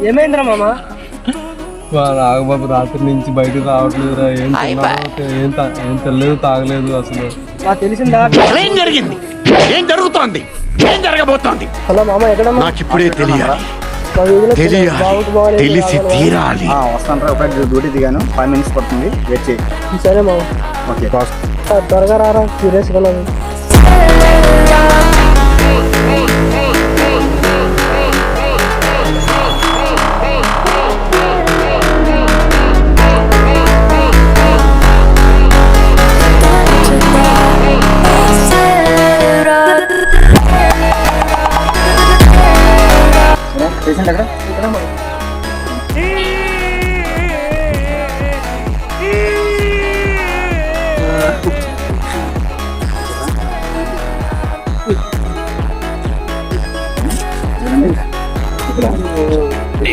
ఏమైందిరా మామ? నాగబాబు రాత్రి నుంచి బయటకు రావట్లేదురా. ఏం తెల్లలేదు, తాగలేదు అసలు. నాకు తెలిసిందా ఏం జరిగింది, ఏం జరుగుతోంది, ఏం జరగబోతోంది? హలో మామ, ఎక్కడ నాకు ఇప్పుడే తెలియాలి, తెలిసి తీరాలి. వస్తాను రా, ఒక డ్యూటీ దిగాను, 5 minutes పడుతుంది, వెయిట్ చేయి. సరే మామ, ఓకే త్వరగా రారా, సీరియస్ గా ఉన్నది. పేషెంట్ ఎక్కడ?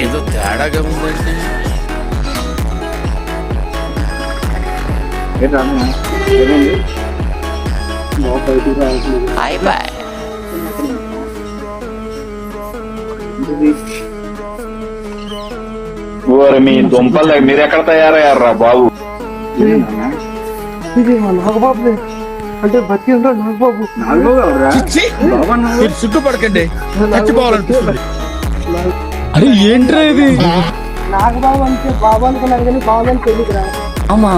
ఏదో తేడాగా ఉందండి. మీ దుంపలు మీరు ఎక్కడ తయారయ్యారా బాబు? ఇది మా నాగబాబు అంటే బతి ఉంటాడు నాగబాబు. మీరు సిగ్గుపడకండి, చచ్చిపోవాలనిపిస్తుంది. అరే ఏంట్రా ఇది? నాగబాబు అంటే బాబు అనుకున్నారు కానీ బాబు అని తెలియదురా. అమ్మా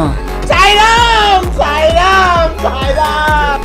సాయిరామ్ సాయిరామ్ సాయిరామ్.